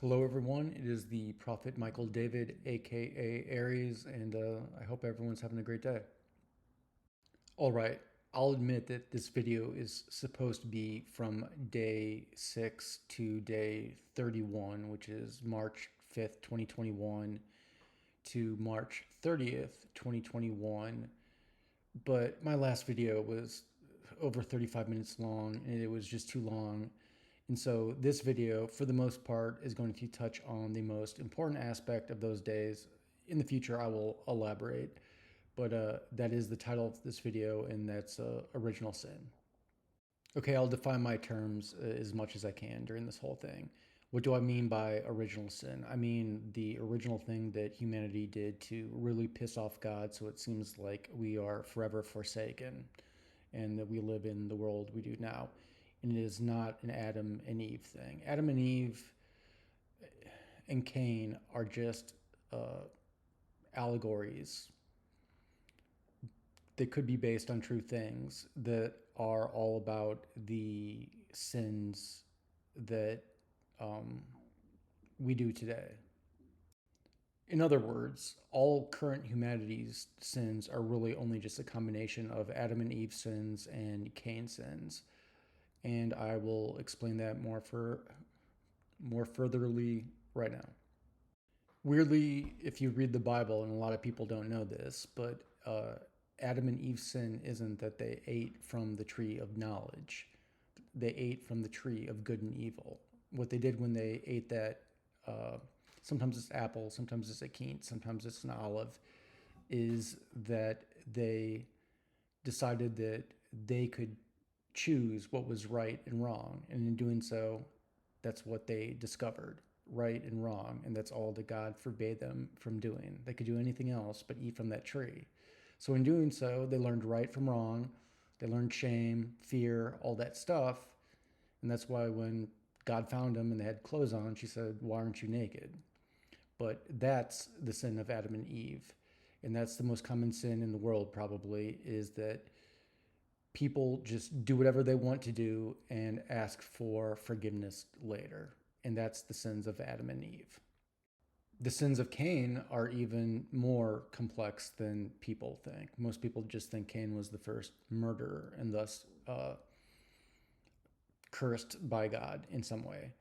Hello, everyone. It is the Prophet Michael David, aka Aries, and I hope everyone's having a great day. All right, I'll admit that this video is supposed to be from day 6 to day 31, which is March 5th, 2021 to March 30th, 2021. But my last video was over 35 minutes long, and it was just too long. And so this video, for the most part, is going to touch on the most important aspect of those days. In the future, I will elaborate, but that is the title of this video, and that's original sin. Okay, I'll define my terms as much as I can during this whole thing. What do I mean by original sin? I mean the original thing that humanity did to really piss off God, so it seems like we are forever forsaken and that we live in the world we do now. And it is not an Adam and Eve thing. Adam and Eve and Cain are just allegories. They could be based on true things that are all about the sins that we do today. In other words, all current humanity's sins are really only just a combination of Adam and Eve's sins and Cain's sins. And I will explain that more furtherly right now. Weirdly, if you read the Bible, and a lot of people don't know this, but Adam and Eve's sin isn't that they ate from the tree of knowledge. They ate from the tree of good and evil. What they did when they ate that, sometimes it's apple, sometimes it's a quince, sometimes it's an olive, is that they decided that they could choose what was right and wrong. And in doing so, that's what they discovered, right and wrong. And that's all that God forbade them from doing. They could do anything else but eat from that tree. So in doing so, they learned right from wrong. They learned shame, fear, all that stuff. And that's why when God found them and they had clothes on, she said, "Why aren't you naked?" But that's the sin of Adam and Eve. And that's the most common sin in the world, probably, is that people just do whatever they want to do and ask for forgiveness later. And that's the sins of Adam and Eve. The sins of Cain are even more complex than people think. Most people just think Cain was the first murderer and thus cursed by God in some way.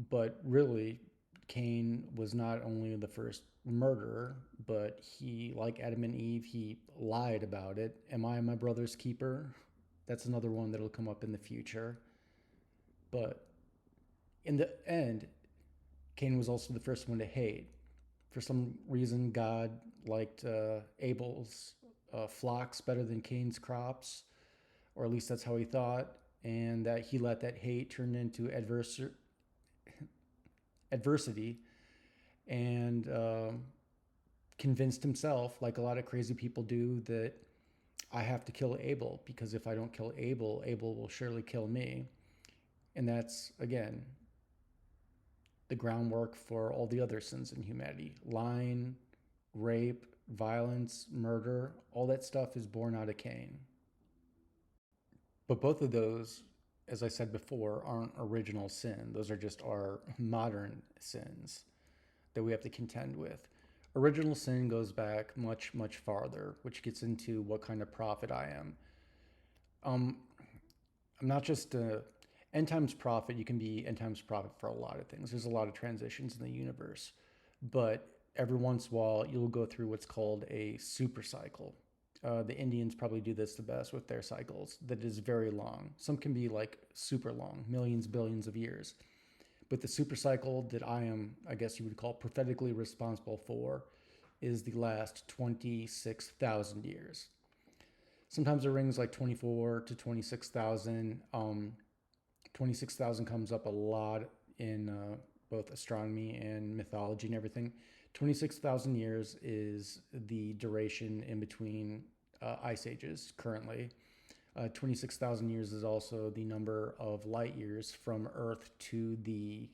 But really, Cain was not only the first murderer, but he, like Adam and Eve, he lied about it. Am I my brother's keeper? That's another one that'll come up in the future. But in the end, Cain was also the first one to hate. For some reason, God liked Abel's flocks better than Cain's crops, or at least that's how he thought, and that he let that hate turn into adversity and convinced himself, like a lot of crazy people do, that I have to kill Abel because if I don't kill Abel, Abel will surely kill me. And that's, again, the groundwork for all the other sins in humanity. Lying, rape, violence, murder, all that stuff is born out of Cain. But both of those, as I said before, aren't original sin. Those are just our modern sins that we have to contend with. Original sin goes back much, much farther, which gets into what kind of prophet I am. Um, I'm not just a end times prophet. You can be end times prophet for a lot of things. There's a lot of transitions in the universe, but every once in a while you'll go through what's called a super cycle. The Indians probably do this the best with their cycles. That is very long. Some can be like super long, millions, billions of years. But the super cycle that I am, I guess you would call prophetically responsible for, is the last 26,000 years. Sometimes it rings like 24 to 26,000. 26,000 comes up a lot in both astronomy and mythology and everything. 26,000 years is the duration in between ice ages currently. 26,000 years is also the number of light years from Earth to the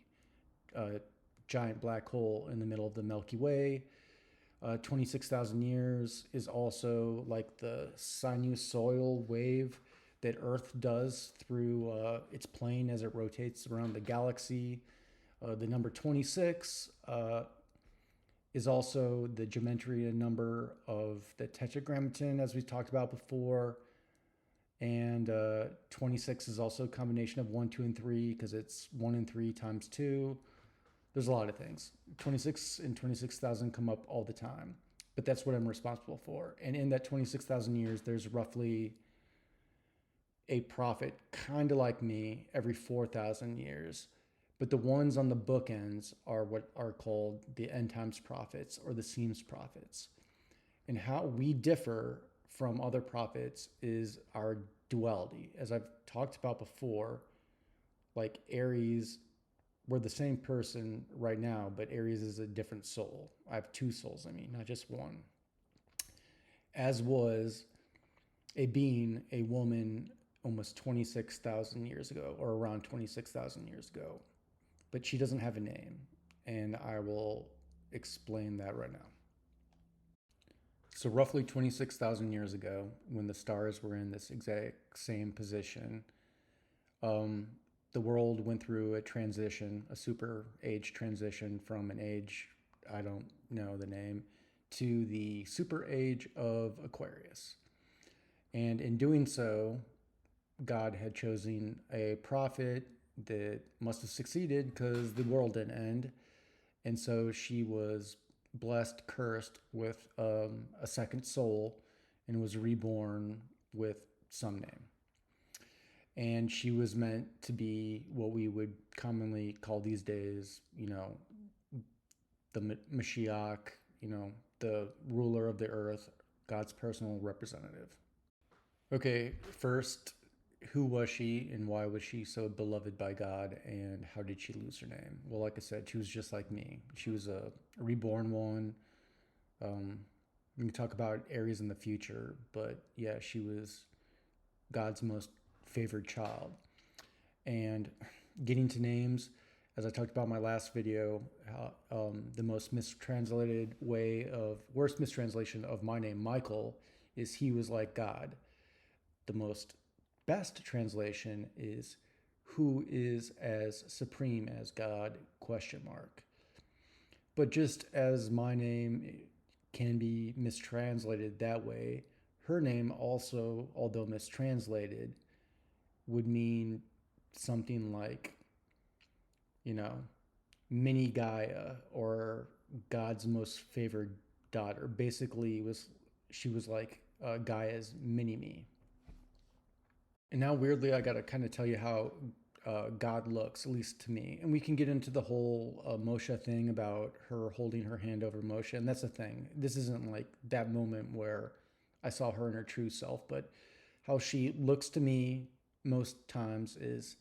giant black hole in the middle of the Milky Way. 26,000 years is also like the sinusoidal wave that Earth does through its plane as it rotates around the galaxy. The number 26 is also the gematria number of the tetragrammaton, as we talked about before. And 26 is also a combination of 1, 2, and 3 because it's 1 and 3 times 2. There's a lot of things. 26 and 26,000 come up all the time, but that's what I'm responsible for. And in that 26,000 years, there's roughly a prophet, kind of like me, every 4,000 years. But the ones on the bookends are what are called the end times prophets or the seams prophets. And how we differ from other prophets is our duality. As I've talked about before, like Aries, we're the same person right now, but Aries is a different soul. I have two souls, not just one. As was a being, a woman, almost 26,000 years ago, or around 26,000 years ago. But she doesn't have a name, and I will explain that right now. So roughly 26,000 years ago, when the stars were in this exact same position, the world went through a transition, a super age transition from an age, I don't know the name, to the super age of Aquarius. And in doing so, God had chosen a prophet that must have succeeded because the world didn't end. And so she was blessed, cursed with a second soul, and was reborn with some name. And she was meant to be what we would commonly call these days, the Mashiach, the ruler of the earth, God's personal representative. Okay, first, who was she and why was she so beloved by God, and how did she lose her name? Well, like I said, she was just like me. She was a reborn one. We can talk about Aries in the future, but yeah, she was God's most favored child. And getting to names, as I talked about in my last video, the most mistranslated worst mistranslation of my name, Michael, is he was like God. The most best translation is who is as supreme as God, ? But just as my name can be mistranslated that way, her name also, although mistranslated, would mean something like, mini Gaia, or God's most favored daughter. Basically, she was like Gaia's mini me. And now, weirdly, I got to kind of tell you how God looks, at least to me. And we can get into the whole Moshe thing about her holding her hand over Moshe. And that's the thing. This isn't like that moment where I saw her in her true self, but how she looks to me most times is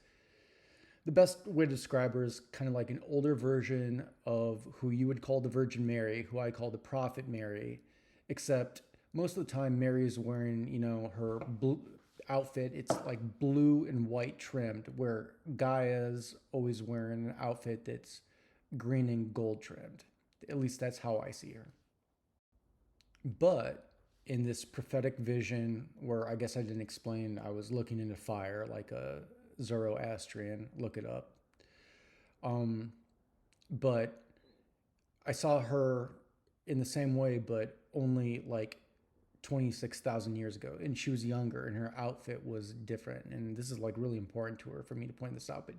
the best way to describe her is kind of like an older version of who you would call the Virgin Mary, who I call the Prophet Mary, except most of the time Mary is wearing, her blue outfit. It's like blue and white trimmed, where Gaia's always wearing an outfit that's green and gold trimmed. At least that's how I see her. But in this prophetic vision, where I guess I didn't explain, I was looking into fire like a Zoroastrian, look it up. But I saw her in the same way, but only like 26,000 years ago, and she was younger and her outfit was different. And this is like really important to her for me to point this out, but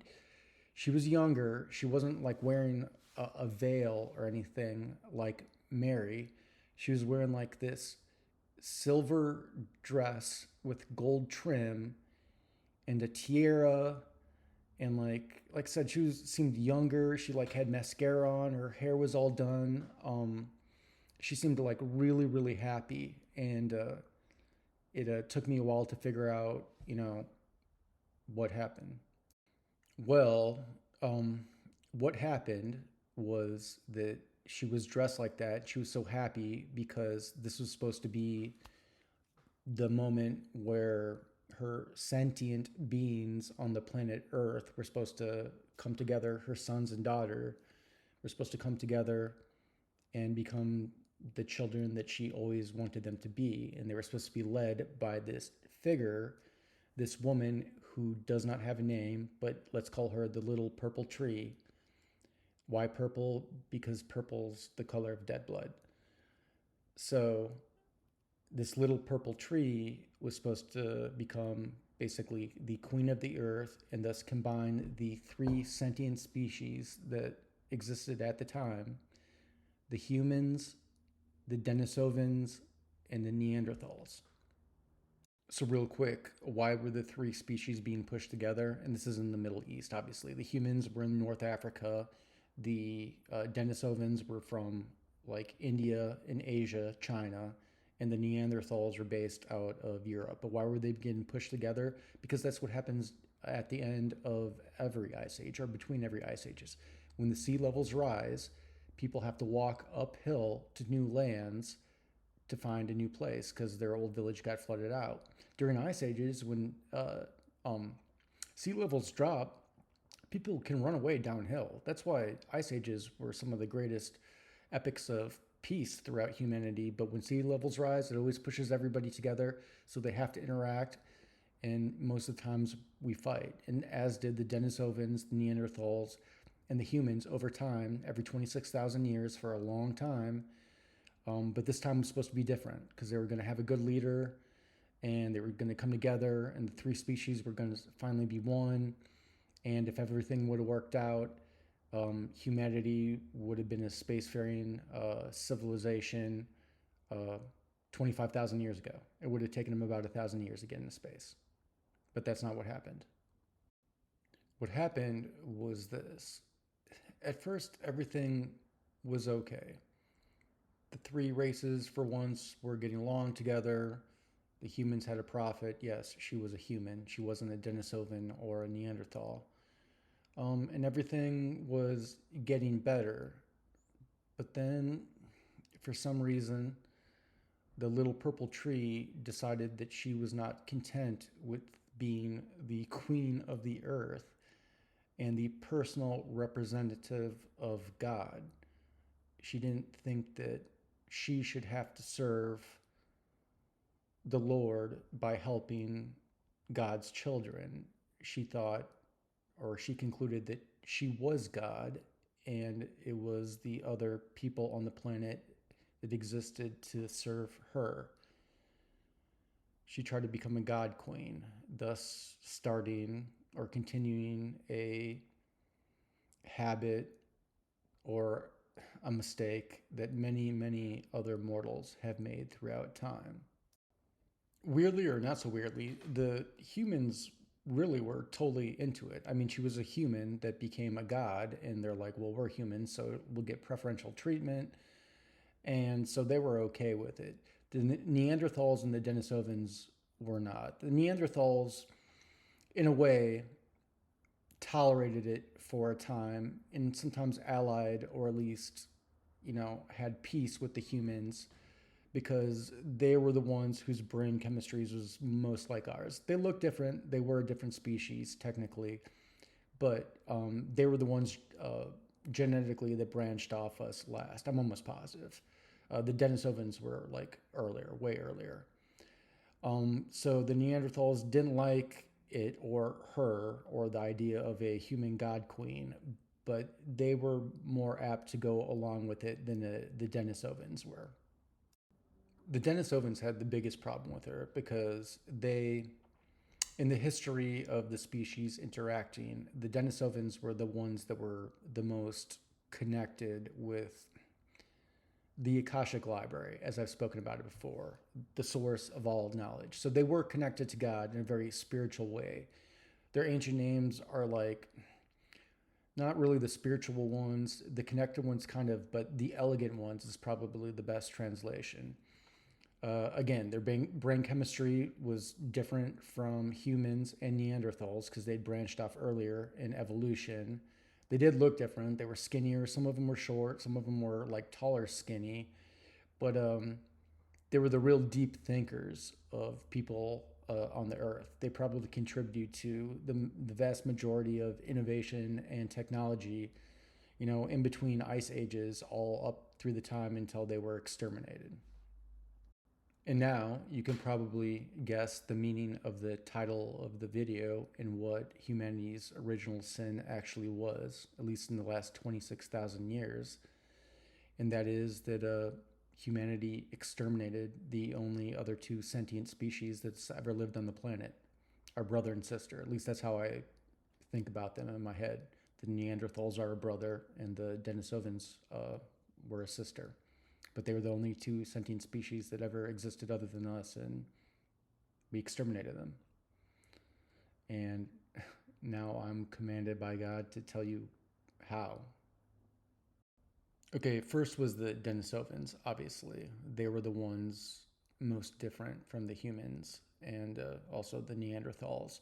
she was younger. She wasn't like wearing a veil or anything like Mary. She was wearing like this silver dress with gold trim and a tiara, and like I said, seemed younger. She like had mascara on, her hair was all done. She seemed like really, really happy. And it took me a while to figure out, what happened. Well, what happened was that she was dressed like that. She was so happy because this was supposed to be the moment where her sentient beings on the planet Earth were supposed to come together. Her sons and daughter were supposed to come together and become the children that she always wanted them to be. And they were supposed to be led by this figure, this woman who does not have a name, but let's call her the little purple tree. Why purple? Because purple's the color of dead blood. So this little purple tree was supposed to become basically the queen of the earth and thus combine the three sentient species that existed at the time: the humans, the Denisovans, and the Neanderthals. So, real quick, why were the three species being pushed together? And this is in the Middle East, obviously. The humans were in North Africa, the Denisovans were from like India and Asia, China, and the Neanderthals were based out of Europe. But why were they getting pushed together? Because that's what happens at the end of every ice age, or between every ice ages. When the sea levels rise, people have to walk uphill to new lands to find a new place because their old village got flooded out. During ice ages, when sea levels drop, people can run away downhill. That's why ice ages were some of the greatest epics of peace throughout humanity. But when sea levels rise, it always pushes everybody together, so they have to interact. And most of the times we fight, and as did the Denisovans, the Neanderthals, and the humans over time, every 26,000 years for a long time. But this time was supposed to be different because they were going to have a good leader and they were going to come together, and the three species were going to finally be one. And if everything would have worked out, humanity would have been a spacefaring civilization uh, 25,000 years ago. It would have taken them about 1,000 years to get into space. But that's not what happened. What happened was this: at first, everything was okay. The three races, for once, were getting along together. The humans had a prophet. Yes, she was a human. She wasn't a Denisovan or a Neanderthal. And everything was getting better. But then, for some reason, the little purple tree decided that she was not content with being the queen of the earth and the personal representative of God. She didn't think that she should have to serve the Lord by helping God's children. She thought, or she concluded, that she was God and it was the other people on the planet that existed to serve her. She tried to become a God queen, thus starting or continuing a habit or a mistake that many, many other mortals have made throughout time. Weirdly or not so weirdly, the humans really were totally into it. I mean, she was a human that became a god, and they're like, well, we're humans, so we'll get preferential treatment. And so they were okay with it. The Neanderthals and the Denisovans were not. The Neanderthals, in a way, tolerated it for a time and sometimes allied, or at least, had peace with the humans because they were the ones whose brain chemistries was most like ours. They looked different. They were a different species technically, but they were the ones genetically that branched off us last. I'm almost positive. The Denisovans were like earlier, way earlier. So the Neanderthals didn't like it or her or the idea of a human god queen, but they were more apt to go along with it than the Denisovans were. The Denisovans had the biggest problem with her because they, in the history of the species interacting, the Denisovans were the ones that were the most connected with the Akashic Library, as I've spoken about it before, the source of all knowledge. So they were connected to God in a very spiritual way. Their ancient names are like not really the spiritual ones, the connected ones kind of, but the elegant ones is probably the best translation. Again, their brain chemistry was different from humans and Neanderthals because they'd branched off earlier in evolution. They did look different. They were skinnier. Some of them were short. Some of them were like taller, skinny. But they were the real deep thinkers of people on the earth. They probably contribute to the vast majority of innovation and technology, in between ice ages, all up through the time until they were exterminated. And now you can probably guess the meaning of the title of the video and what humanity's original sin actually was, at least in the last 26,000 years. And that is that humanity exterminated the only other two sentient species that's ever lived on the planet, our brother and sister. At least that's how I think about them in my head. The Neanderthals are a brother, and the Denisovans were a sister. But they were the only two sentient species that ever existed other than us, and we exterminated them. And now I'm commanded by God to tell you how. Okay, first was the Denisovans, obviously. They were the ones most different from the humans and also the Neanderthals.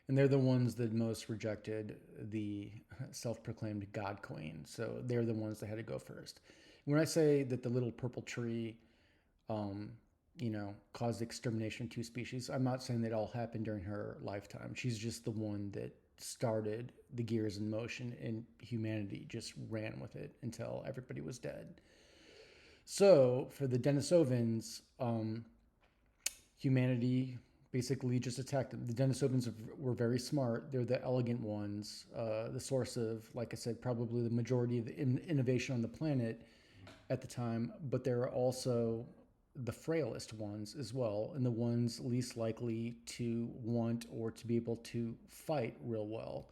And they're the ones that most rejected the self proclaimed God Queen. So they're the ones that had to go first. When I say that the little purple tree, um, caused extermination of two species, I'm not saying that all happened during her lifetime. She's just the one that started the gears in motion, and humanity just ran with it until everybody was dead. So for the Denisovans, humanity basically just attacked them. The Denisovans were very smart. They're the elegant ones, the source of, like I said, probably the majority of the innovation on the planet at the time, but they're also the frailest ones as well, and the ones least likely to want or to be able to fight real well.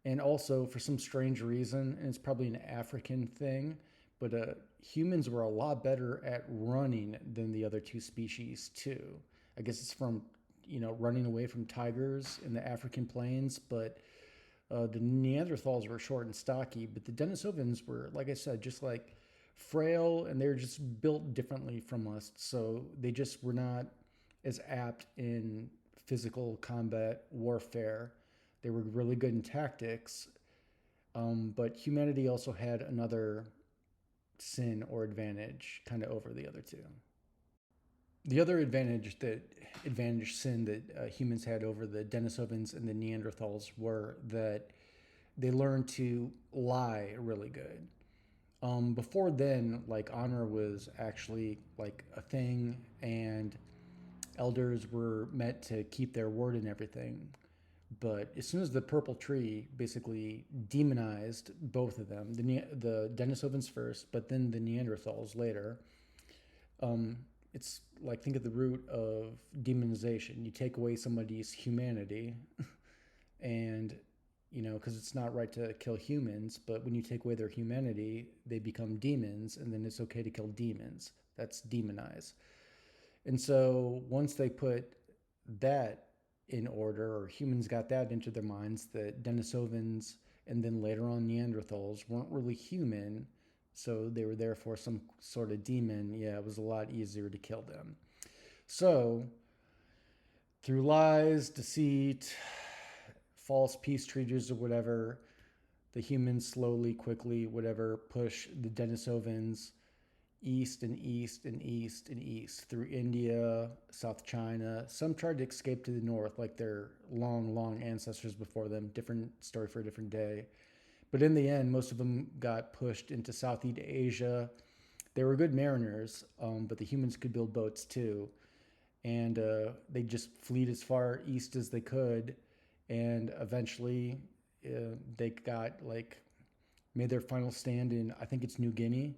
And also, for some strange reason, and it's probably an African thing, but humans were a lot better at running than the other two species, too. I guess it's from, running away from tigers in the African plains, but the Neanderthals were short and stocky, but the Denisovans were, like I said, just like frail, and they were just built differently from us. So they just were not as apt in physical combat warfare. They were really good in tactics, but humanity also had another sin or advantage kind of over the other two. The other advantage sin that humans had over the Denisovans and the Neanderthals were that they learned to lie really good. Before then, like, honor was actually like a thing, and elders were meant to keep their word and everything. But as soon as the purple tree basically demonized both of them, the Denisovans first, but then the Neanderthals later, it's like, think of the root of demonization. You take away somebody's humanity, and because it's not right to kill humans, but when you take away their humanity, they become demons, and then it's okay to kill demons. That's demonize. And so once they put that in order, or humans got that into their minds, that Denisovans and then later on Neanderthals weren't really human, so they were therefore some sort of demon, yeah, it was a lot easier to kill them. So through lies, deceit, false peace treaties or whatever, the humans slowly, quickly, whatever, push the Denisovans east and east and east and east through India, South China. Some tried to escape to the north, like their long, long ancestors before them. Different story for a different day. But in the end, most of them got pushed into Southeast Asia. They were good mariners, but the humans could build boats too. And they just fleed as far east as they could. And eventually, they got, like, made their final stand in, I think it's New Guinea,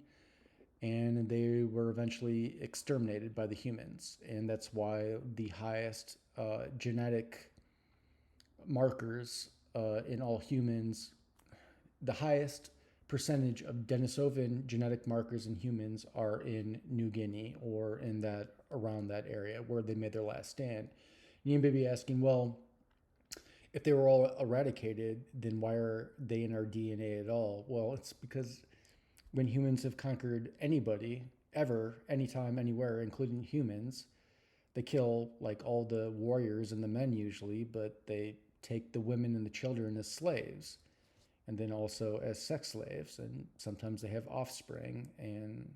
and they were eventually exterminated by the humans. And that's why the highest genetic markers in all humans, the highest percentage of Denisovan genetic markers in humans are in New Guinea, or in that, around that area where they made their last stand. You may be asking, well, if they were all eradicated, then why are they in our DNA at all? Well, it's because when humans have conquered anybody, ever, anytime, anywhere, including humans, they kill, like, all the warriors and the men usually, but they take the women and the children as slaves, and then also as sex slaves, and sometimes they have offspring, and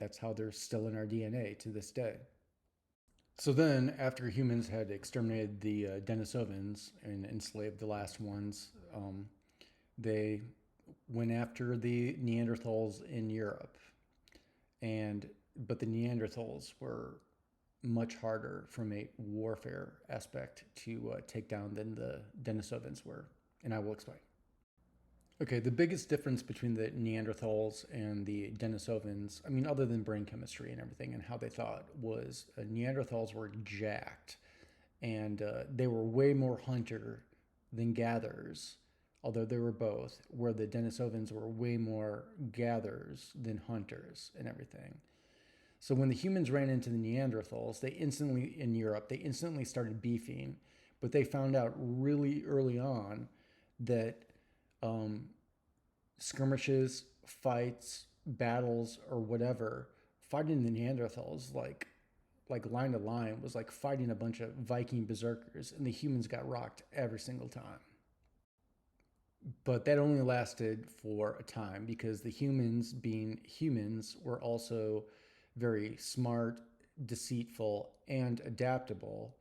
that's how they're still in our DNA to this day. So then, after humans had exterminated the Denisovans and enslaved the last ones, they went after the Neanderthals in Europe. And but the Neanderthals were much harder from a warfare aspect to take down than the Denisovans were, and I will explain. Okay, the biggest difference between the Neanderthals and the Denisovans, I mean, other than brain chemistry and everything and how they thought, was Neanderthals were jacked, and they were way more hunter than gatherers, although they were both, where the Denisovans were way more gatherers than hunters and everything. So when the humans ran into the Neanderthals, in Europe, they instantly started beefing, but they found out really early on that um, skirmishes, fights, battles, or whatever, fighting the Neanderthals like line to line was like fighting a bunch of Viking berserkers, and the humans got rocked every single time. But that only lasted for a time because the humans, being humans, were also very smart, deceitful, and adaptable.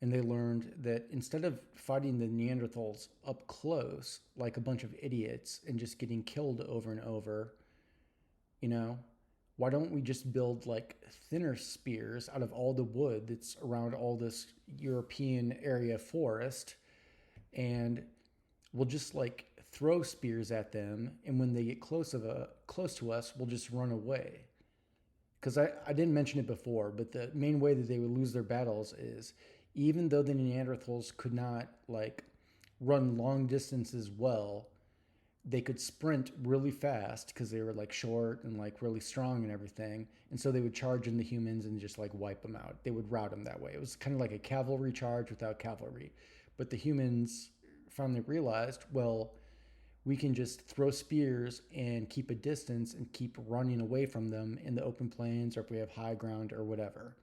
And they learned that instead of fighting the Neanderthals up close like a bunch of idiots and just getting killed over and over, you know, why don't we just build like thinner spears out of all the wood that's around all this European area forest, and we'll just like throw spears at them, and when they get close to us, we'll just run away. Because I didn't mention it before, but the main way that they would lose their battles is even though the Neanderthals could not like run long distances well, they could sprint really fast because they were like short and like really strong and everything. And so they would charge in the humans and just like wipe them out. They would rout them that way. It was kind of like a cavalry charge without cavalry. But the humans finally realized, well, we can just throw spears and keep a distance and keep running away from them in the open plains or if we have high ground or whatever.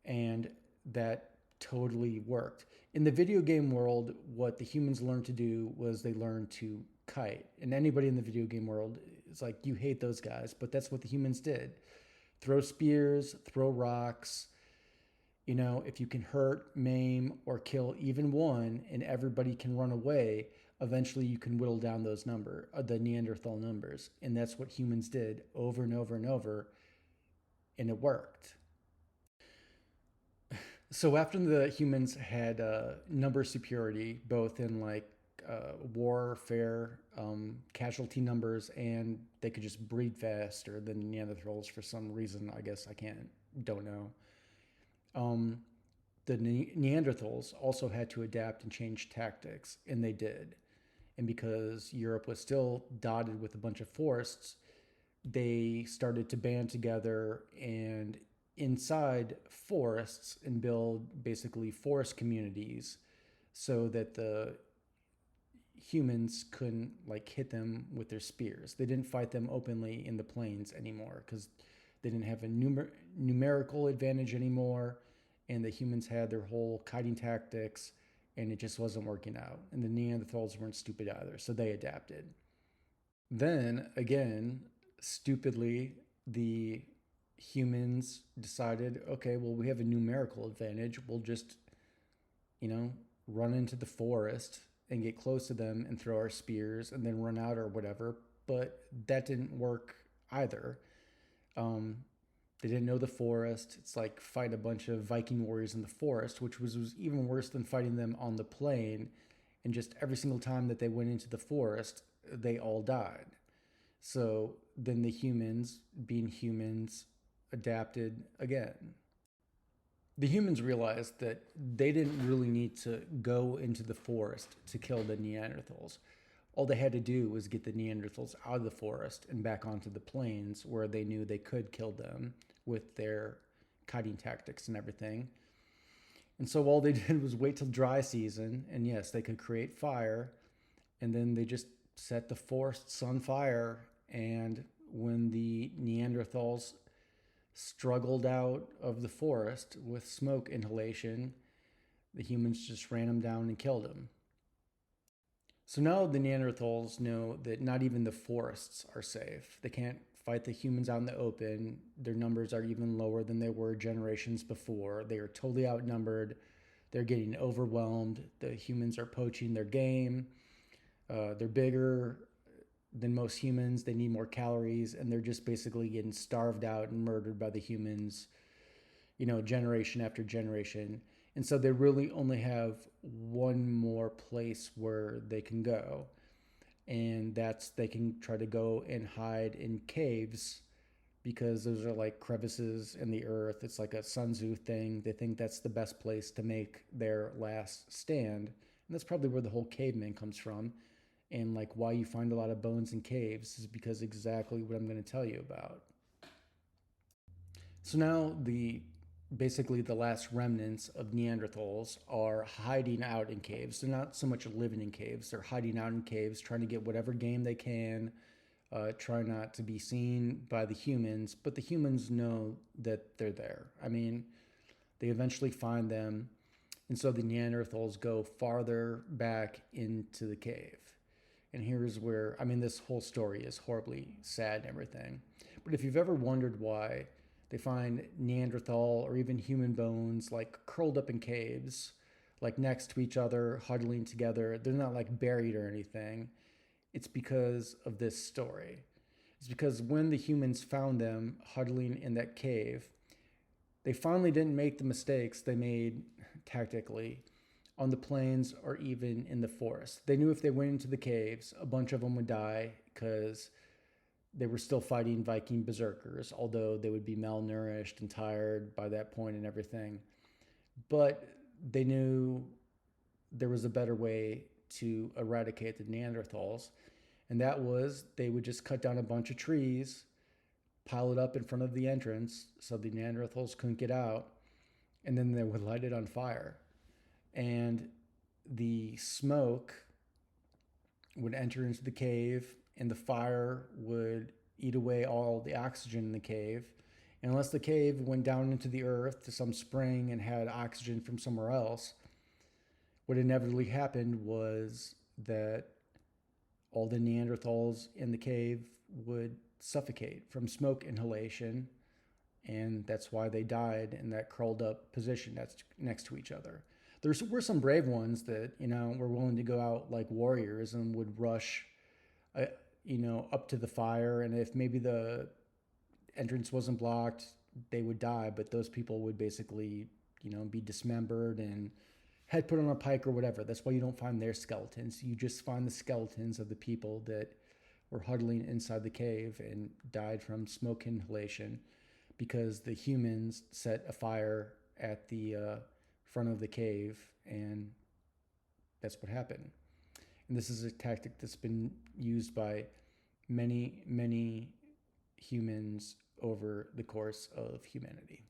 And that totally worked. In the video game world, what the humans learned to do was they learned to kite. And anybody in the video game world is like, you hate those guys, but that's what the humans did. Throw spears, throw rocks. You know, if you can hurt, maim, or kill even one and everybody can run away, eventually you can whittle down the Neanderthal numbers. And that's what humans did over and over and over, and it worked. So after the humans had number superiority, both in like warfare, casualty numbers, and they could just breed faster than Neanderthals for some reason. I guess don't know. Um, the Neanderthals also had to adapt and change tactics, and they did. And because Europe was still dotted with a bunch of forests, they started to band together and inside forests and build basically forest communities so that the humans couldn't like hit them with their spears. They didn't fight them openly in the plains anymore because they didn't have a numerical advantage anymore, and the humans had their whole kiting tactics, and it just wasn't working out. And the Neanderthals weren't stupid either, so they adapted. Then again, stupidly, the humans decided, okay, well, we have a numerical advantage. We'll just, you know, run into the forest and get close to them and throw our spears and then run out or whatever. But that didn't work either. Um, they didn't know the forest. It's like fight a bunch of Viking warriors in the forest, which was even worse than fighting them on the plain. And just every single time that they went into the forest, they all died. So then the humans, being humans, adapted again. The humans realized that they didn't really need to go into the forest to kill the Neanderthals. All they had to do was get the Neanderthals out of the forest and back onto the plains where they knew they could kill them with their kiting tactics and everything. And so all they did was wait till dry season, and yes, they could create fire, and then they just set the forests on fire. And when the Neanderthals struggled out of the forest with smoke inhalation, the humans just ran them down and killed them. So now the Neanderthals know that not even the forests are safe. They can't fight the humans out in the open. Their numbers are even lower than they were generations before. They are totally outnumbered. They're getting overwhelmed. The humans are poaching their game. They're bigger. than most humans. They need more calories, and they're just basically getting starved out and murdered by the humans, generation after generation. And so they really only have one more place where they can go. And that's they can try to go and hide in caves because those are like crevices in the earth. It's like a Sun Tzu thing. They think that's the best place to make their last stand. And that's probably where the whole caveman comes from. And like why you find a lot of bones in caves is because exactly what I'm going to tell you about. So now basically the last remnants of Neanderthals are hiding out in caves. They're not so much living in caves. They're hiding out in caves, trying to get whatever game they can, try not to be seen by the humans, but the humans know that they're there. I mean, they eventually find them, and so the Neanderthals go farther back into the cave. And here's where, I mean, this whole story is horribly sad and everything. But if you've ever wondered why they find Neanderthal or even human bones like curled up in caves, like next to each other, huddling together, they're not like buried or anything. It's because of this story. It's because when the humans found them huddling in that cave, they finally didn't make the mistakes they made tactically on the plains or even in the forest. They knew if they went into the caves, a bunch of them would die because they were still fighting Viking berserkers, although they would be malnourished and tired by that point and everything. But they knew there was a better way to eradicate the Neanderthals, and that was they would just cut down a bunch of trees, pile it up in front of the entrance so the Neanderthals couldn't get out, and then they would light it on fire. And the smoke would enter into the cave, and the fire would eat away all the oxygen in the cave. And unless the cave went down into the earth to some spring and had oxygen from somewhere else, what inevitably happened was that all the Neanderthals in the cave would suffocate from smoke inhalation, and that's why they died in that curled up position that's next to each other. There were some brave ones that were willing to go out like warriors and would rush, uh, up to the fire, and if maybe the entrance wasn't blocked, they would die. But those people would basically, be dismembered and head put on a pike or whatever. That's why you don't find their skeletons. You just find the skeletons of the people that were huddling inside the cave and died from smoke inhalation because the humans set a fire at the front of the cave, and that's what happened. And this is a tactic that's been used by many, many humans over the course of humanity.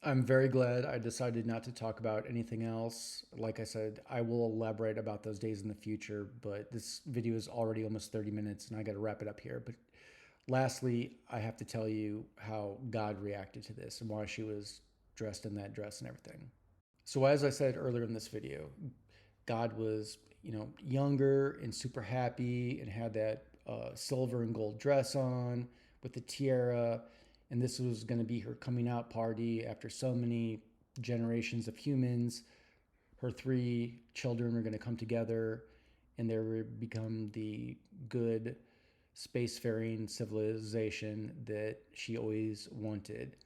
I'm very glad I decided not to talk about anything else. Like I said, I will elaborate about those days in the future, but this video is already almost 30 minutes and I got to wrap it up here. But lastly, I have to tell you how God reacted to this and why she was dressed in that dress and everything. So as I said earlier in this video, God was, younger and super happy and had that silver and gold dress on with the tiara. And this was going to be her coming out party after so many generations of humans. Her 3 children were going to come together and they would become the good spacefaring civilization that she always wanted.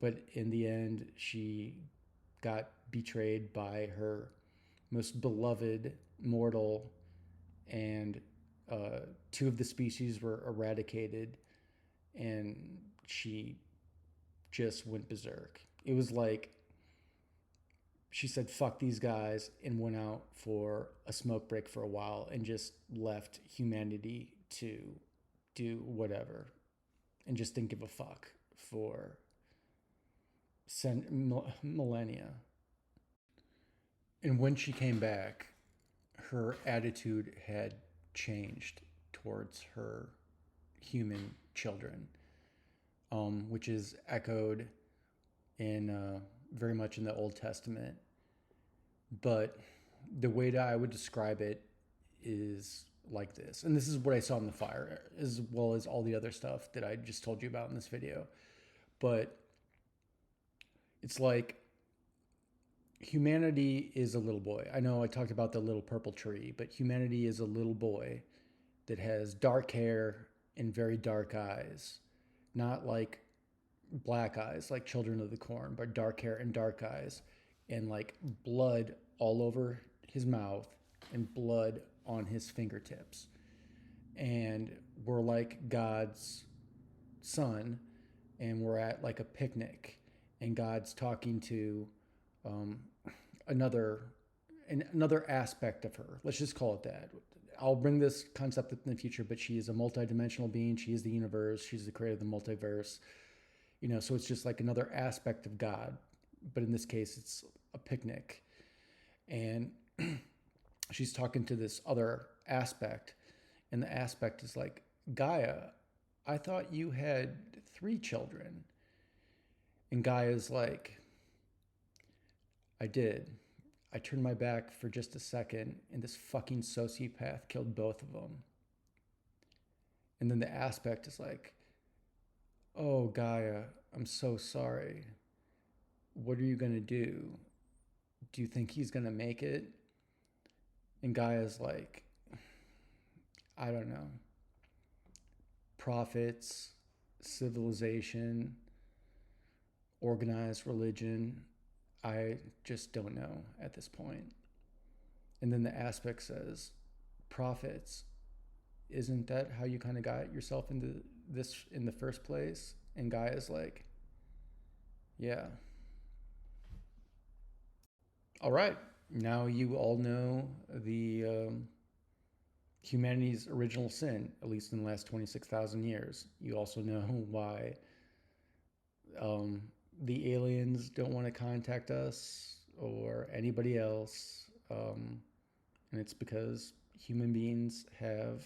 But in the end, she got betrayed by her most beloved mortal, and 2 of the species were eradicated, and she just went berserk. It was like she said, fuck these guys, and went out for a smoke break for a while and just left humanity to do whatever and just didn't give a fuck for millennia. And when she came back, her attitude had changed towards her human children, which is echoed in very much in the Old Testament. But the way that I would describe it is like this. And this is what I saw in the fire, as well as all the other stuff that I just told you about in this video. But it's like humanity is a little boy. I know I talked about the little purple tree, but humanity is a little boy that has dark hair and very dark eyes. Not like black eyes like Children of the Corn, but dark hair and dark eyes, and like blood all over his mouth and blood on his fingertips. And we're like God's son, and we're at like a picnic, and God's talking to um, another another aspect of her. Let's just call it that. I'll bring this concept up in the future, but she is a multidimensional being. She is the universe. She's the creator of the multiverse. So it's just like another aspect of God, but in this case, it's a picnic, and she's talking to this other aspect, and the aspect is like, Gaia, I thought you had 3 children, and Gaia's like, I did. I turned my back for just a second, and this fucking sociopath killed both of them. And then the aspect is like, oh, Gaia, I'm so sorry. What are you going to do? Do you think he's going to make it? And Gaia's like, I don't know. Prophets, civilization, organized religion. I just don't know at this point. And then the aspect says, prophets, isn't that how you kind of got yourself into this in the first place? And Gaia's like, yeah. All right. Now you all know the humanity's original sin, at least in the last 26,000 years. You also know why um, the aliens don't want to contact us or anybody else. And it's because human beings have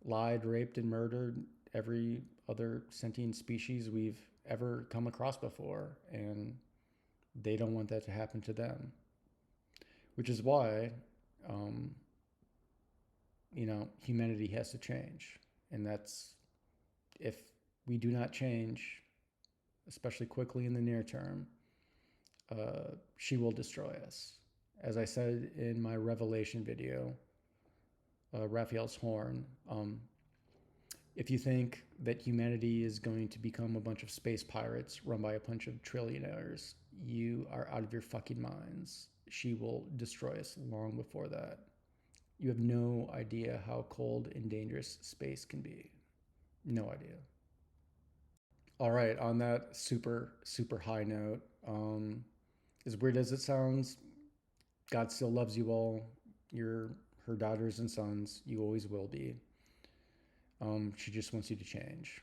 lied, raped, and murdered every other sentient species we've ever come across before. And they don't want that to happen to them. Which is why, um, humanity has to change. And that's, if we do not change, especially quickly in the near term, she will destroy us. As I said in my Revelation video, Raphael's Horn, if you think that humanity is going to become a bunch of space pirates run by a bunch of trillionaires, you are out of your fucking minds. She will destroy us long before that. You have no idea how cold and dangerous space can be. No idea. All right, on that super, super high note, as weird as it sounds, God still loves you all. You're her daughters and sons. You always will be. She just wants you to change.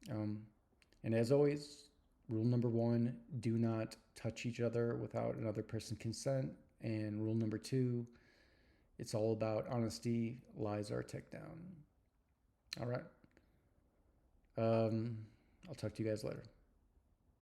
And as always, rule number 1, do not touch each other without another person's consent. And rule number 2, it's all about honesty. Lies are ticked down. All right. I'll talk to you guys later.